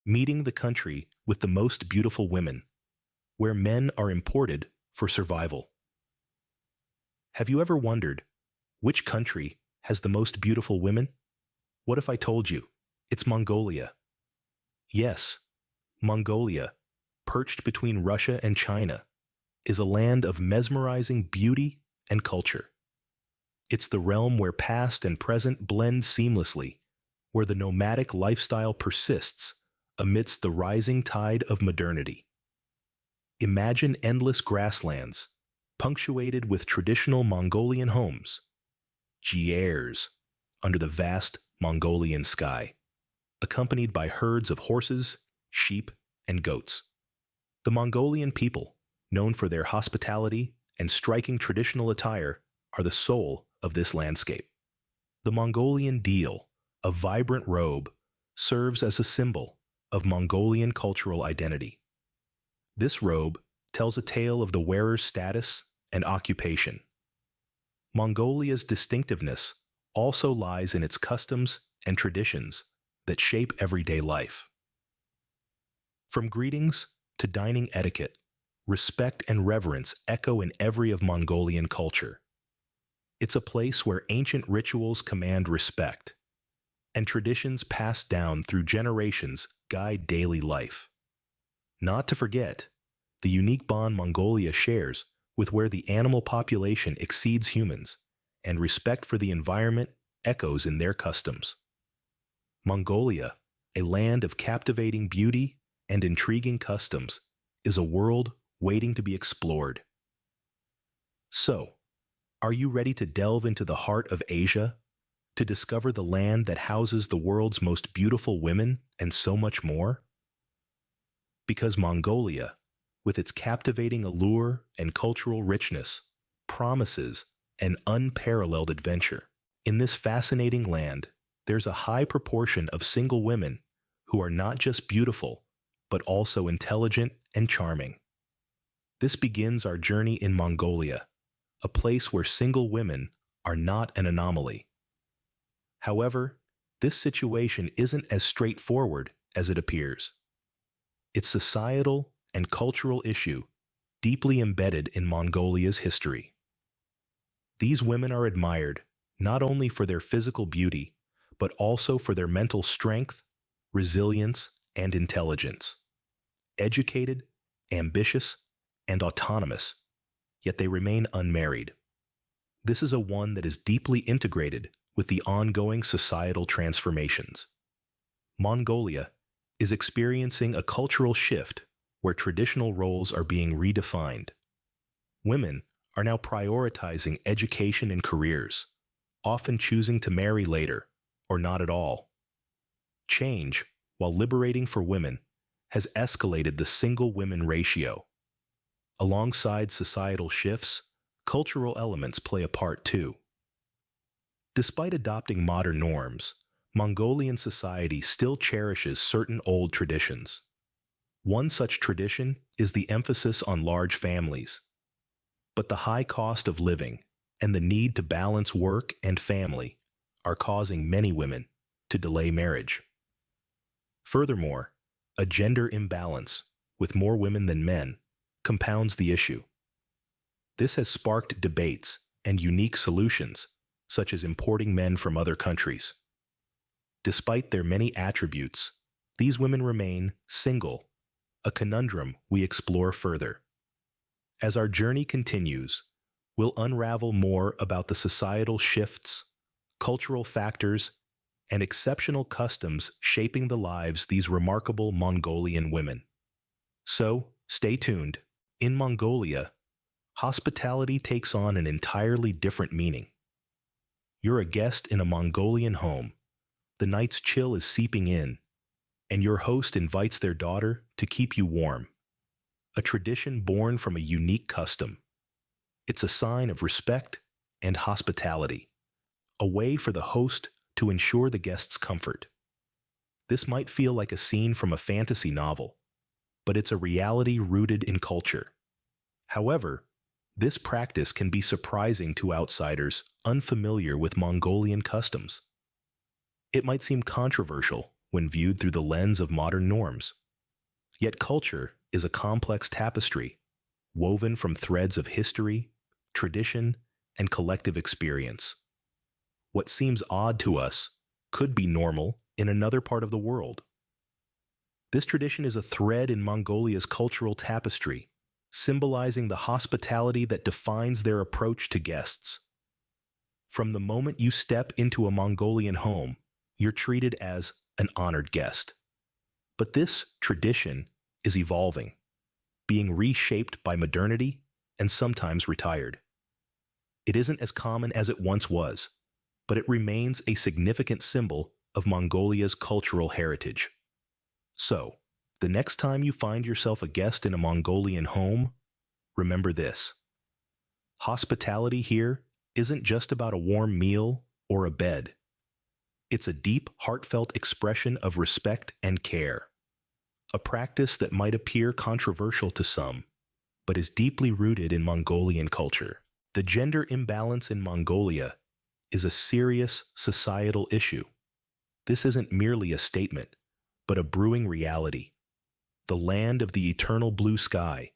meeting the country with the most beautiful women, where men are imported for survival. Have you ever wondered which country has the most beautiful women? What if I told you it's Mongolia? Yes, Mongolia, perched between Russia and China, is a land of mesmerizing beauty and culture. It's the realm where past and present blend seamlessly, where the nomadic lifestyle persists amidst the rising tide of modernity. Imagine endless grasslands, punctuated with traditional Mongolian homes, gyers under the vast Mongolian sky, accompanied by herds of horses, sheep, and goats. The Mongolian people, known for their hospitality and striking traditional attire, are the soul of this landscape. The Mongolian deil, a vibrant robe, serves as a symbol of Mongolian cultural identity. This robe tells a tale of the wearer's status and occupation. Mongolia's distinctiveness also lies in its customs and traditions that shape everyday life. From greetings to dining etiquette, respect and reverence echo in every of Mongolian culture. It's a place where ancient rituals command respect, and traditions passed down through generations guide daily life. Not to forget the unique bond Mongolia shares with where the animal population exceeds humans, and respect for the environment echoes in their customs. Mongolia, a land of captivating beauty and intriguing customs, is a world waiting to be explored. So, are you ready to delve into the heart of Asia, to discover the land that houses the world's most beautiful women and so much more? Because Mongolia, with its captivating allure and cultural richness, promises an unparalleled adventure. In this fascinating land, there's a high proportion of single women who are not just beautiful, but also intelligent and charming. This begins our journey in Mongolia, a place where single women are not an anomaly. However, this situation isn't as straightforward as it appears. It's a societal and cultural issue deeply embedded in Mongolia's history. These women are admired not only for their physical beauty, but also for their mental strength, resilience, and intelligence. Educated, ambitious, and autonomous, yet they remain unmarried. This is a one that is deeply integrated with the ongoing societal transformations. Mongolia is experiencing a cultural shift where traditional roles are being redefined. Women are now prioritizing education and careers, often choosing to marry later or not at all. Change, while liberating for women, has escalated the single-women ratio. Alongside societal shifts, cultural elements play a part too. Despite adopting modern norms, Mongolian society still cherishes certain old traditions. One such tradition is the emphasis on large families. But the high cost of living and the need to balance work and family are causing many women to delay marriage. Furthermore, a gender imbalance, with more women than men, compounds the issue. This has sparked debates and unique solutions, such as importing men from other countries. Despite their many attributes, these women remain single, a conundrum we explore further. As our journey continues, we'll unravel more about the societal shifts, cultural factors, and exceptional customs shaping the lives these remarkable Mongolian women. So, stay tuned. In Mongolia, hospitality takes on an entirely different meaning. You're a guest in a Mongolian home. The night's chill is seeping in, and your host invites their daughter to keep you warm. A tradition born from a unique custom. It's a sign of respect and hospitality, a way for the host to ensure the guest's comfort. This might feel like a scene from a fantasy novel, but it's a reality rooted in culture. However, this practice can be surprising to outsiders unfamiliar with Mongolian customs. It might seem controversial when viewed through the lens of modern norms. Yet culture is a complex tapestry, woven from threads of history, tradition, and collective experience. What seems odd to us could be normal in another part of the world. This tradition is a thread in Mongolia's cultural tapestry, symbolizing the hospitality that defines their approach to guests. From the moment you step into a Mongolian home, you're treated as an honored guest. But this tradition is evolving, being reshaped by modernity and sometimes retired. It isn't as common as it once was, but it remains a significant symbol of Mongolia's cultural heritage. So, the next time you find yourself a guest in a Mongolian home, remember this. Hospitality here isn't just about a warm meal or a bed. It's a deep, heartfelt expression of respect and care. A practice that might appear controversial to some, but is deeply rooted in Mongolian culture. The gender imbalance in Mongolia is a serious societal issue. This isn't merely a statement, but a brewing reality. The land of the eternal blue sky,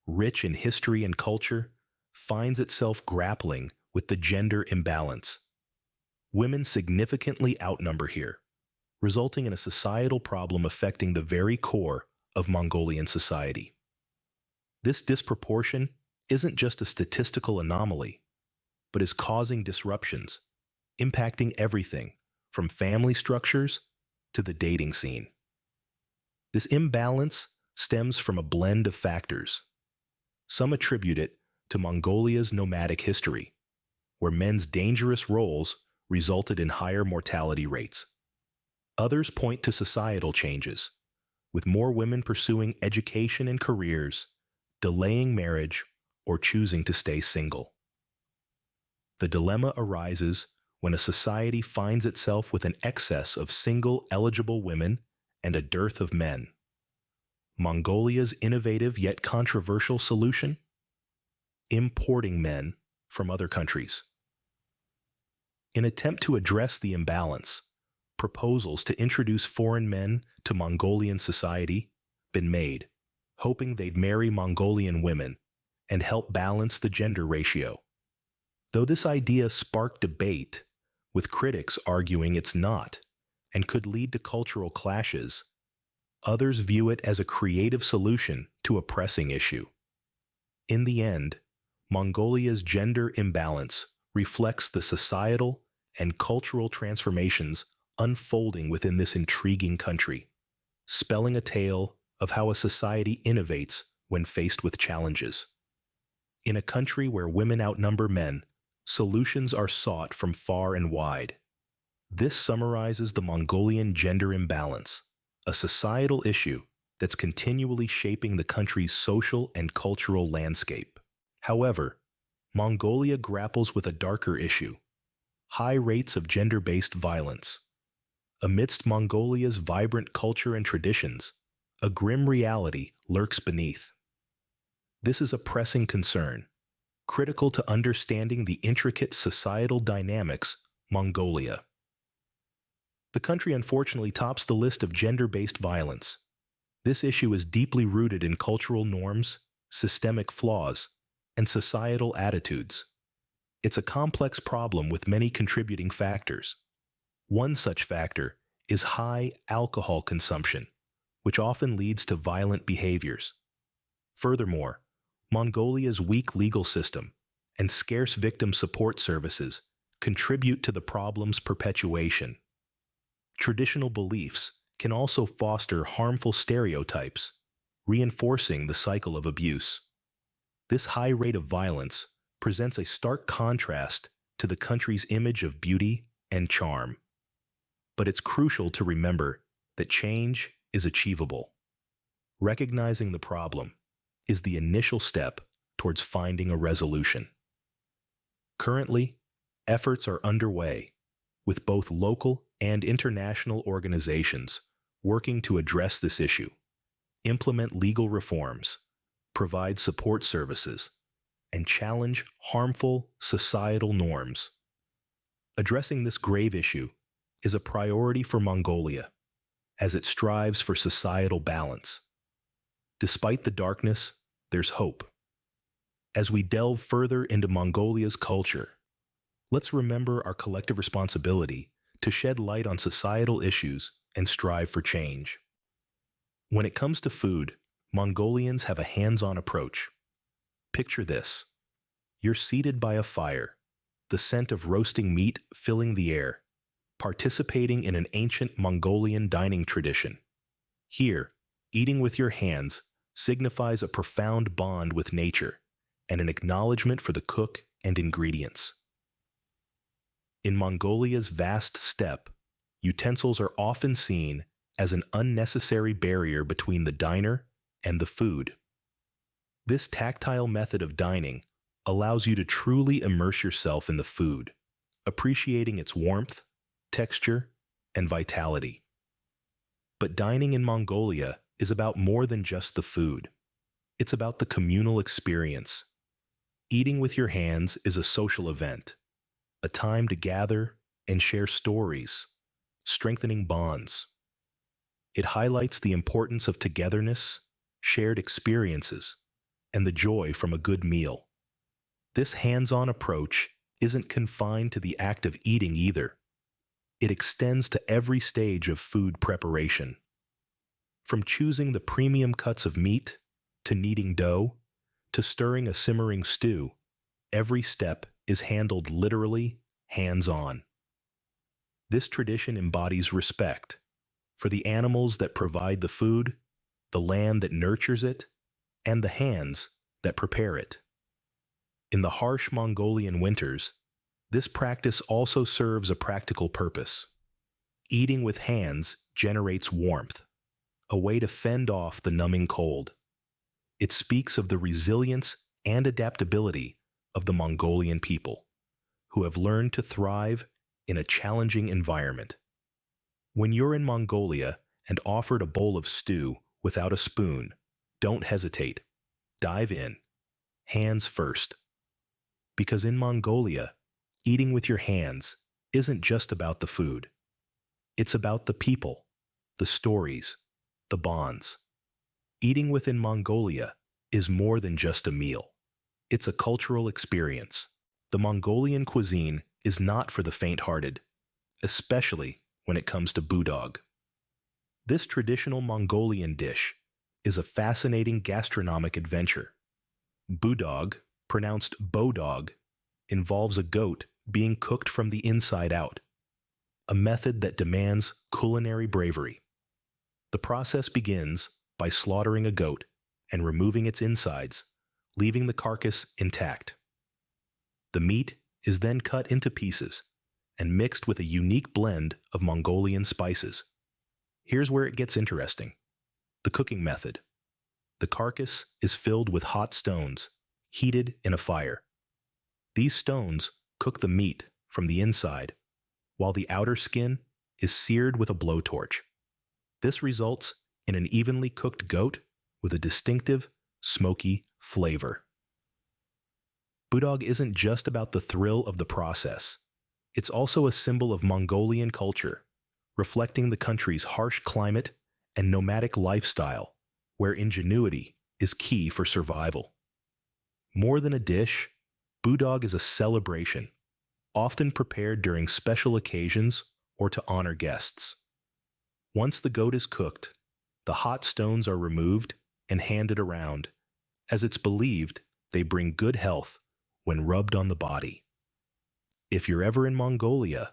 rich in history and culture, finds itself grappling with the gender imbalance. Women significantly outnumber here, resulting in a societal problem affecting the very core of Mongolian society. This disproportion isn't just a statistical anomaly, but is causing disruptions, impacting everything from family structures to the dating scene. This imbalance stems from a blend of factors. Some attribute it to Mongolia's nomadic history, where men's dangerous roles resulted in higher mortality rates. Others point to societal changes, with more women pursuing education and careers, delaying marriage, or choosing to stay single. The dilemma arises when a society finds itself with an excess of single eligible women and a dearth of men. Mongolia's innovative yet controversial solution? Importing men from other countries. In an attempt to address the imbalance, proposals to introduce foreign men to Mongolian society been made, hoping they'd marry Mongolian women and help balance the gender ratio. Though this idea sparked debate, with critics arguing it's not and could lead to cultural clashes, others view it as a creative solution to a pressing issue. In the end, Mongolia's gender imbalance reflects the societal and cultural transformations unfolding within this intriguing country, spelling a tale of how a society innovates when faced with challenges. In a country where women outnumber men, solutions are sought from far and wide. This summarizes the Mongolian gender imbalance, a societal issue that's continually shaping the country's social and cultural landscape. However, Mongolia grapples with a darker issue: high rates of gender-based violence. Amidst Mongolia's vibrant culture and traditions, a grim reality lurks beneath. This is a pressing concern, critical to understanding the intricate societal dynamics Mongolia. The country unfortunately tops the list of gender-based violence. This issue is deeply rooted in cultural norms, systemic flaws, and societal attitudes. It's a complex problem with many contributing factors. One such factor is high alcohol consumption, which often leads to violent behaviors. Furthermore, Mongolia's weak legal system and scarce victim support services contribute to the problem's perpetuation. Traditional beliefs can also foster harmful stereotypes, reinforcing the cycle of abuse. This high rate of violence presents a stark contrast to the country's image of beauty and charm. But it's crucial to remember that change is achievable. Recognizing the problem is the initial step towards finding a resolution. Currently, efforts are underway, with both local and international organizations working to address this issue, implement legal reforms, provide support services, and challenge harmful societal norms. Addressing this grave issue is a priority for Mongolia, as it strives for societal balance. Despite the darkness, there's hope. As we delve further into Mongolia's culture, let's remember our collective responsibility to shed light on societal issues and strive for change. When it comes to food, Mongolians have a hands-on approach. Picture this. You're seated by a fire, the scent of roasting meat filling the air, participating in an ancient Mongolian dining tradition. Here, eating with your hands signifies a profound bond with nature and an acknowledgement for the cook and ingredients. In Mongolia's vast steppe, utensils are often seen as an unnecessary barrier between the diner and the food. This tactile method of dining allows you to truly immerse yourself in the food, appreciating its warmth, texture, and vitality. But dining in Mongolia is about more than just the food. It's about the communal experience. Eating with your hands is a social event, a time to gather and share stories, strengthening bonds. It highlights the importance of togetherness, shared experiences, and the joy from a good meal. This hands-on approach isn't confined to the act of eating either. It extends to every stage of food preparation. From choosing the premium cuts of meat, to kneading dough, to stirring a simmering stew, every step is handled literally, hands-on. This tradition embodies respect for the animals that provide the food, the land that nurtures it, and the hands that prepare it. In the harsh Mongolian winters, this practice also serves a practical purpose. Eating with hands generates warmth, a way to fend off the numbing cold. It speaks of the resilience and adaptability of the Mongolian people, who have learned to thrive in a challenging environment. When you're in Mongolia and offered a bowl of stew without a spoon, don't hesitate. Dive in, hands first. Because in Mongolia, eating with your hands isn't just about the food. It's about the people, the stories, the bonds. Eating within Mongolia is more than just a meal. It's a cultural experience. The Mongolian cuisine is not for the faint-hearted, especially when it comes to Boodog. This traditional Mongolian dish is a fascinating gastronomic adventure. Boodog, pronounced Boodog, involves a goat being cooked from the inside out, a method that demands culinary bravery. The process begins by slaughtering a goat and removing its insides, leaving the carcass intact. The meat is then cut into pieces and mixed with a unique blend of Mongolian spices. Here's where it gets interesting. The cooking method. The carcass is filled with hot stones, heated in a fire. These stones cook the meat from the inside, while the outer skin is seared with a blowtorch. This results in an evenly cooked goat with a distinctive, smoky flavor. Boodog isn't just about the thrill of the process. It's also a symbol of Mongolian culture, reflecting the country's harsh climate and nomadic lifestyle, where ingenuity is key for survival. More than a dish, Boodog is a celebration, often prepared during special occasions or to honor guests. Once the goat is cooked, the hot stones are removed and handed around, as it's believed they bring good health when rubbed on the body. If you're ever in Mongolia,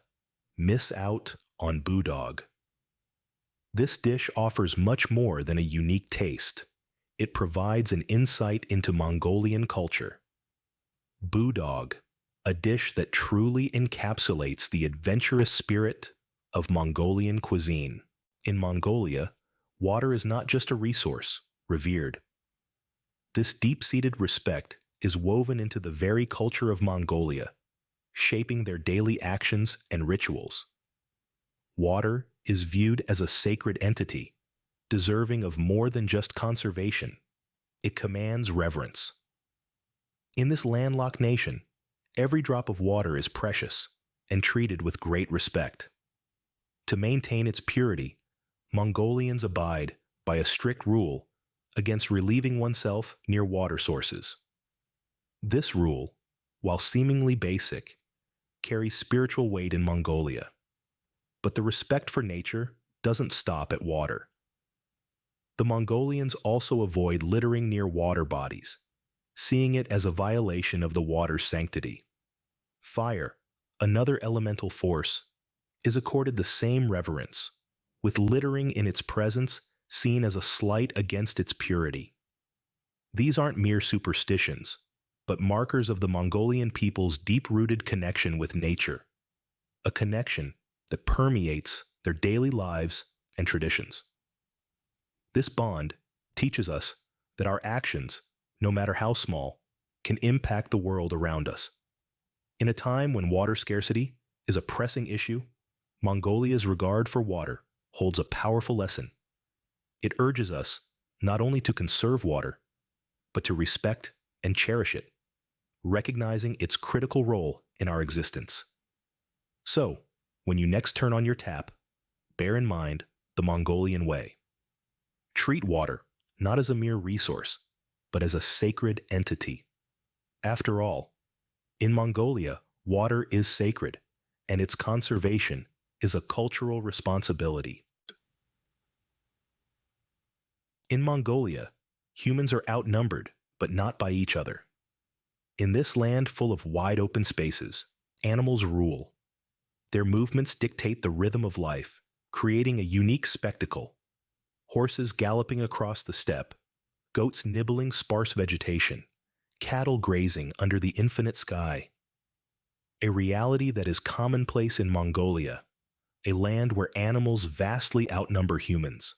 miss out on Boodog. This dish offers much more than a unique taste. It provides an insight into Mongolian culture. Boodog, a dish that truly encapsulates the adventurous spirit of Mongolian cuisine. In Mongolia, water is not just a resource, revered. This deep-seated respect is woven into the very culture of Mongolia, shaping their daily actions and rituals. Water is viewed as a sacred entity, deserving of more than just conservation. It commands reverence. In this landlocked nation, every drop of water is precious and treated with great respect. To maintain its purity, Mongolians abide by a strict rule against relieving oneself near water sources. This rule, while seemingly basic, carries spiritual weight in Mongolia. But the respect for nature doesn't stop at water. The Mongolians also avoid littering near water bodies, seeing it as a violation of the water's sanctity. Fire, another elemental force, is accorded the same reverence, with littering in its presence seen as a slight against its purity. These aren't mere superstitions, but markers of the Mongolian people's deep-rooted connection with nature, a connection that permeates their daily lives and traditions. This bond teaches us that our actions, no matter how small, can impact the world around us. In a time when water scarcity is a pressing issue, Mongolia's regard for water holds a powerful lesson. It urges us not only to conserve water, but to respect and cherish it, recognizing its critical role in our existence. So, when you next turn on your tap, bear in mind the Mongolian way. Treat water not as a mere resource, but as a sacred entity. After all, in Mongolia, water is sacred, and its conservation is a cultural responsibility. In Mongolia, humans are outnumbered, but not by each other. In this land full of wide open spaces, animals rule. Their movements dictate the rhythm of life, creating a unique spectacle. Horses galloping across the steppe, goats nibbling sparse vegetation, cattle grazing under the infinite sky. A reality that is commonplace in Mongolia, a land where animals vastly outnumber humans.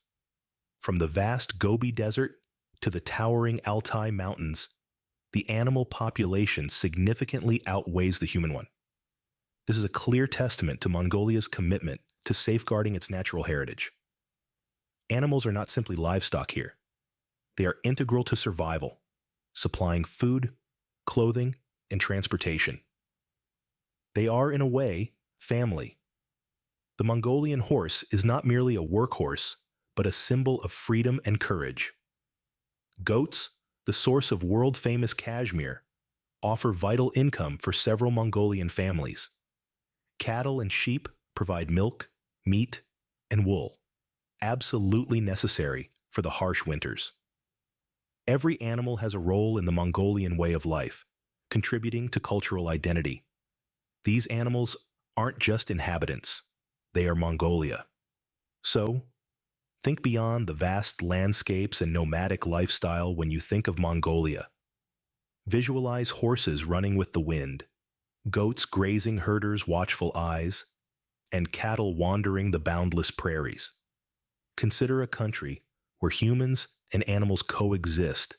From the vast Gobi Desert to the towering Altai Mountains, the animal population significantly outweighs the human one. This is a clear testament to Mongolia's commitment to safeguarding its natural heritage. Animals are not simply livestock here. They are integral to survival, supplying food, clothing, and transportation. They are, in a way, family. The Mongolian horse is not merely a workhorse, but a symbol of freedom and courage. Goats, the source of world-famous cashmere, offer vital income for several Mongolian families. Cattle and sheep provide milk, meat, and wool, absolutely necessary for the harsh winters. Every animal has a role in the Mongolian way of life, contributing to cultural identity. These animals aren't just inhabitants, they are Mongolia. So, think beyond the vast landscapes and nomadic lifestyle when you think of Mongolia. Visualize horses running with the wind, goats grazing herders' watchful eyes, and cattle wandering the boundless prairies. Consider a country where humans and animals coexist,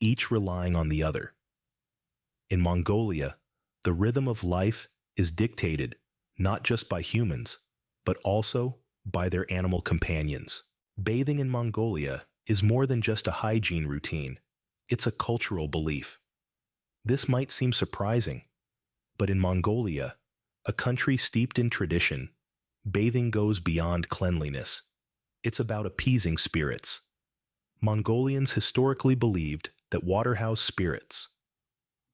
each relying on the other. In Mongolia, the rhythm of life is dictated not just by humans, but also by their animal companions. Bathing in Mongolia is more than just a hygiene routine, it's a cultural belief. This might seem surprising, but in Mongolia, a country steeped in tradition, bathing goes beyond cleanliness. It's about appeasing spirits. Mongolians historically believed that waterhouse spirits.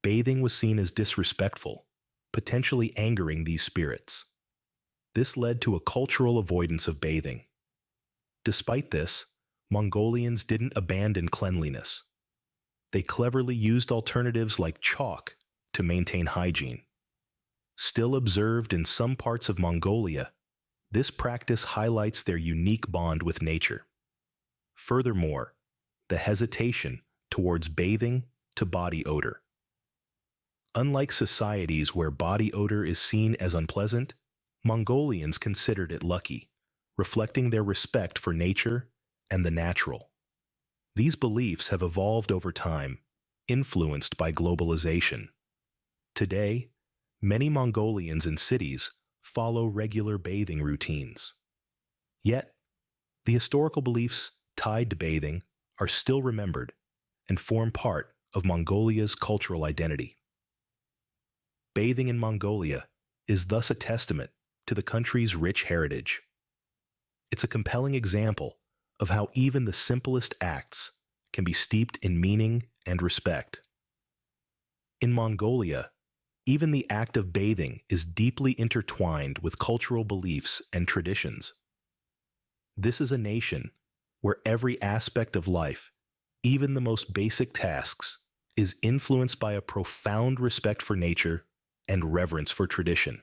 Bathing was seen as disrespectful, potentially angering these spirits. This led to a cultural avoidance of bathing. Despite this, Mongolians didn't abandon cleanliness. They cleverly used alternatives like chalk to maintain hygiene. Still observed in some parts of Mongolia, this practice highlights their unique bond with nature. Furthermore, the hesitation towards bathing to body odor. Unlike societies where body odor is seen as unpleasant, Mongolians considered it lucky, reflecting their respect for nature and the natural. These beliefs have evolved over time, influenced by globalization. Today, many Mongolians in cities follow regular bathing routines. Yet, the historical beliefs tied to bathing are still remembered and form part of Mongolia's cultural identity. Bathing in Mongolia is thus a testament to the country's rich heritage. It's a compelling example of how even the simplest acts can be steeped in meaning and respect. In Mongolia, even the act of bathing is deeply intertwined with cultural beliefs and traditions. This is a nation where every aspect of life, even the most basic tasks, is influenced by a profound respect for nature and reverence for tradition.